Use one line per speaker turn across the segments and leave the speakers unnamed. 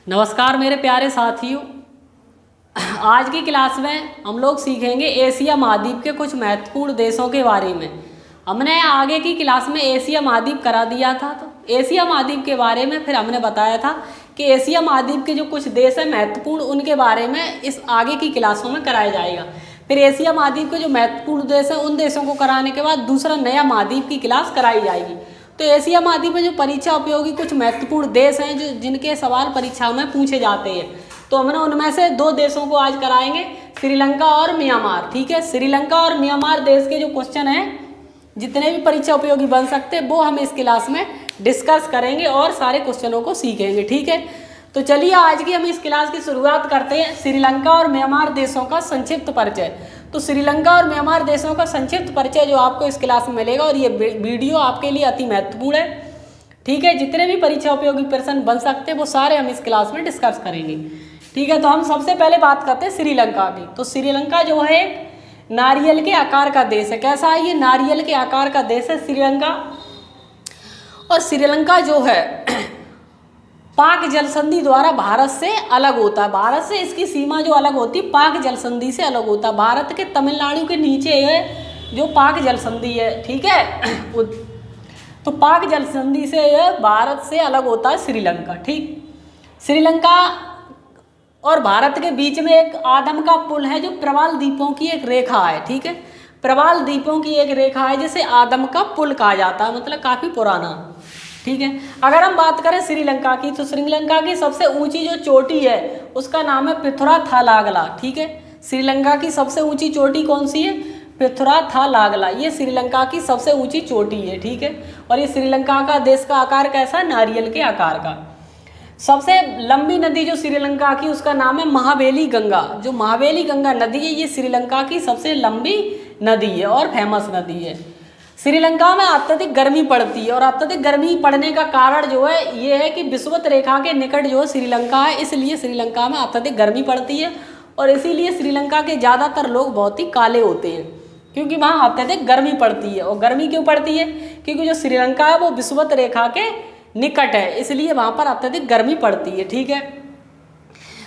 नमस्कार मेरे प्यारे साथियों। आज की क्लास में हम लोग सीखेंगे एशिया महाद्वीप के कुछ महत्वपूर्ण देशों के बारे में। हमने आगे की क्लास में एशिया महाद्वीप करा दिया था, तो एशिया महाद्वीप के बारे में फिर हमने बताया था कि एशिया महाद्वीप के जो कुछ देश हैं महत्वपूर्ण, उनके बारे में इस आगे की क्लासों में कराया जाएगा। फिर एशिया महाद्वीप के जो महत्वपूर्ण देश हैं उन देशों को कराने के बाद दूसरा नया महाद्वीप की क्लास कराई जाएगी। तो एशिया महाद्वीप में जो परीक्षा उपयोगी कुछ महत्वपूर्ण देश हैं जो जिनके सवाल परीक्षा में पूछे जाते हैं, तो हमने उनमें से दो देशों को आज कराएंगे, श्रीलंका और म्यांमार। ठीक है, श्रीलंका और म्यांमार देश के जो क्वेश्चन हैं जितने भी परीक्षा उपयोगी बन सकते हैं वो हम इस क्लास में डिस्कस करेंगे और सारे क्वेश्चनों को सीखेंगे। ठीक है, तो चलिए आज की हम इस क्लास की शुरुआत करते हैं श्रीलंका और म्यांमार देशों का संक्षिप्त परिचय। तो श्रीलंका और म्यांमार देशों का संक्षिप्त परिचय जो आपको इस क्लास में मिलेगा, और ये वीडियो आपके लिए अति महत्वपूर्ण है। ठीक है, जितने भी परीक्षा उपयोगी प्रश्न बन सकते हैं वो सारे हम इस क्लास में डिस्कस करेंगे। ठीक है, तो हम सबसे पहले बात करते हैं श्रीलंका की। तो श्रीलंका जो है नारियल के आकार का देश है। कैसा है ये? नारियल के आकार का देश है श्रीलंका। और श्रीलंका जो है पाक जल संधि द्वारा भारत से अलग होता है। भारत से इसकी सीमा जो अलग होती है पाक जल संधि से अलग होता है। भारत के तमिलनाडु के नीचे है जो पाक जल संधि है। ठीक है, तो पाक जल संधि से भारत से अलग होता है श्रीलंका। ठीक, श्रीलंका और भारत के बीच में एक आदम का पुल है जो प्रवाल द्वीपों की एक रेखा है। ठीक है, प्रवाल द्वीपों की एक रेखा है जिसे आदम का पुल कहा जाता है, मतलब काफ़ी पुराना। ठीक है, अगर हम बात करें श्रीलंका की, तो श्रीलंका की सबसे ऊंची जो चोटी है उसका नाम है पिथुराथालागला। ठीक है, श्रीलंका की सबसे ऊंची चोटी कौन सी है? पिथुराथालागला। ये श्रीलंका की सबसे ऊंची चोटी है। ठीक है, और ये श्रीलंका का देश का आकार कैसा? नारियल के आकार का। सबसे लंबी नदी जो श्रीलंका की उसका नाम है महावेली गंगा। जो महावेली गंगा नदी है ये श्रीलंका की सबसे लंबी नदी है और फेमस नदी है। श्रीलंका में अत्यधिक गर्मी पड़ती है, और अत्यधिक गर्मी पड़ने का कारण जो है ये है कि विषुवत रेखा के निकट जो श्रीलंका है, इसलिए श्रीलंका में अत्यधिक गर्मी पड़ती है। और इसीलिए श्रीलंका के ज़्यादातर लोग बहुत ही काले होते हैं, क्योंकि वहाँ अत्यधिक गर्मी पड़ती है। और गर्मी क्यों पड़ती है? क्योंकि जो श्रीलंका है वो विषुवत रेखा के निकट है, इसलिए वहाँ पर अत्यधिक गर्मी पड़ती है। ठीक है,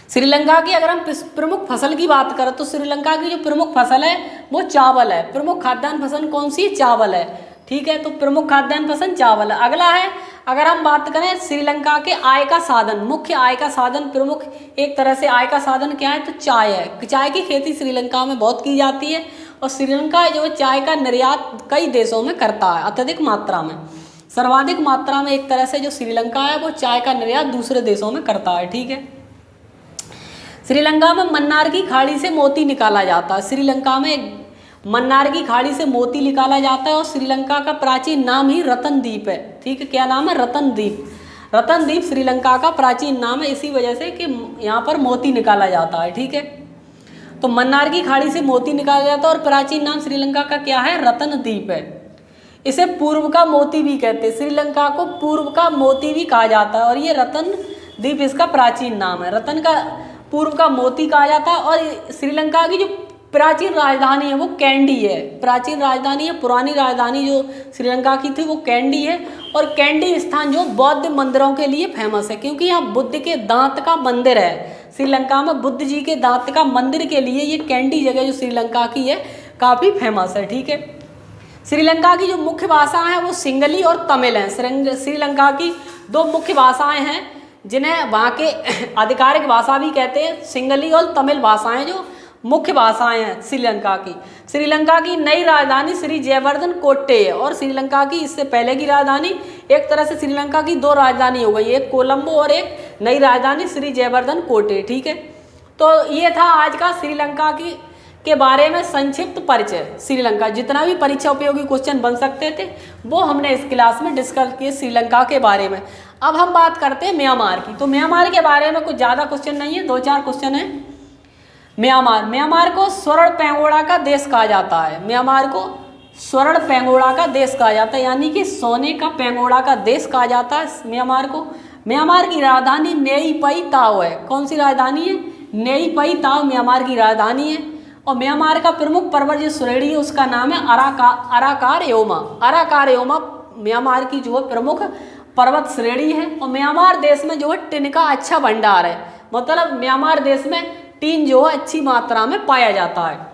श्रीलंका की अगर हम प्रमुख फसल की बात करें तो श्रीलंका की जो प्रमुख फसल है वो चावल है। प्रमुख खाद्यान्न फसल कौन सी है? चावल है। ठीक है, तो प्रमुख खाद्यान्न फसल चावल है। अगला है, अगर हम बात करें श्रीलंका के आय का साधन, मुख्य आय का साधन, प्रमुख एक तरह से आय का साधन क्या है? तो चाय है। चाय की खेती श्रीलंका में बहुत की जाती है, और श्रीलंका जो चाय का निर्यात कई देशों में करता है अत्यधिक मात्रा में। सर्वाधिक मात्रा में एक तरह से जो श्रीलंका है वो चाय का निर्यात दूसरे देशों में करता है। ठीक है, श्रीलंका में मन्नार की खाड़ी से मोती निकाला जाता है। श्रीलंका में मन्नार की खाड़ी से मोती निकाला जाता है, और श्रीलंका का प्राचीन नाम ही रतन द्वीप है। ठीक है, क्या नाम है? रतन द्वीप। रतन द्वीप श्रीलंका का प्राचीन नाम है, इसी वजह से कि यहाँ पर मोती निकाला जाता है। ठीक है, तो मन्नार की खाड़ी से मोती निकाला जाता है, और प्राचीन नाम श्रीलंका का क्या है? रतन द्वीप है। इसे पूर्व का मोती भी कहते हैं। श्रीलंका को पूर्व का मोती भी कहा जाता है, और ये रतन द्वीप इसका प्राचीन नाम है। रतन का पूर्व का मोती कहा जाता है। और श्रीलंका की जो प्राचीन राजधानी है वो कैंडी है। प्राचीन राजधानी है, पुरानी राजधानी जो श्रीलंका की थी वो कैंडी है। और कैंडी स्थान जो बौद्ध मंदिरों के लिए फेमस है, क्योंकि यहाँ बुद्ध के दांत का मंदिर है। श्रीलंका में बुद्ध जी के दांत का मंदिर के लिए ये कैंडी जगह जो श्रीलंका की है काफ़ी फेमस है। ठीक है, श्रीलंका की जो मुख्य भाषा है वो सिंगली और तमिल हैं। श्रीलंका की दो मुख्य भाषाएं हैं जिन्हें वहाँ के आधिकारिक भाषा भी कहते हैं। सिंगली और तमिल भाषाएं जो मुख्य भाषाएं हैं श्रीलंका की। श्रीलंका की नई राजधानी श्री जयवर्धन कोट्टे है, और श्रीलंका की इससे पहले की राजधानी, एक तरह से श्रीलंका की दो राजधानी हो गई, एक कोलंबो और एक नई राजधानी श्री जयवर्धन कोट्टे। ठीक है, तो ये था आज का श्रीलंका के बारे में संक्षिप्त परिचय। श्रीलंका जितना भी परीक्षा उपयोगी क्वेश्चन बन सकते थे वो हमने इस क्लास में डिस्कस किए श्रीलंका के बारे में। अब हम बात करते हैं म्यांमार की। तो म्यांमार के बारे में कुछ ज़्यादा क्वेश्चन नहीं है, 2-4 क्वेश्चन है। म्यांमार को स्वर्ण पैगोडा का देश कहा जाता है। म्यांमार को स्वर्ण पैगोडा का देश कहा जाता है, यानी कि सोने का पैगोडा का देश कहा जाता है म्यांमार को। म्यांमार की राजधानी नेई पई ताओ है। कौन सी राजधानी है? नेई पई ताओ म्यांमार की राजधानी है। और म्यांमार का प्रमुख पर्वत जो श्रेणी है उसका नाम है अराकार योमा। अराकार योमा म्यांमार की जो है प्रमुख पर्वत श्रेणी है और म्यांमार देश में जो है टिन का अच्छा भंडार है। मतलब म्यांमार देश में टिन जो है अच्छी मात्रा में पाया जाता है।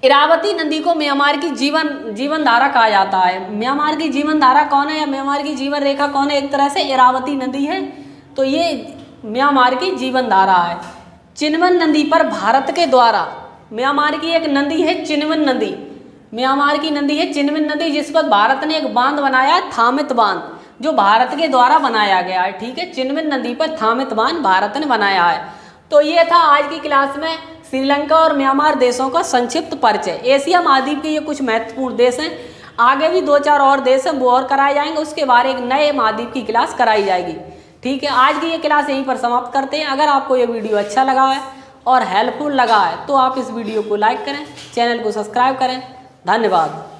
इरावती नदी को म्यांमार की जीवन धारा कहा जाता है। म्यांमार की जीवन धारा कौन है या म्यांमार की जीवन रेखा कौन है? एक तरह से इरावती नदी है, तो ये म्यांमार की जीवन धारा है। चिनवन नदी पर भारत के द्वारा, म्यांमार की एक नदी है चिनवन नदी, म्यांमार की नदी है चिनवन नदी, जिस पर भारत ने एक बांध बनाया है, थामित बांध, जो भारत के द्वारा बनाया गया है। ठीक है, चिनवन नदी पर थामित बांध भारत ने बनाया है। तो ये था आज की क्लास में श्रीलंका और म्यांमार देशों का संक्षिप्त परिचय। एशिया महाद्वीप के ये कुछ महत्वपूर्ण देश हैं। आगे भी 2-4 और देश हैं, वो और कराए जाएंगे, उसके बाद एक नए महाद्वीप की क्लास कराई जाएगी। ठीक है, आज की ये क्लास यहीं पर समाप्त करते हैं। अगर आपको ये वीडियो अच्छा लगा है और हेल्पफुल लगा है तो आप इस वीडियो को लाइक करें, चैनल को सब्सक्राइब करें। धन्यवाद।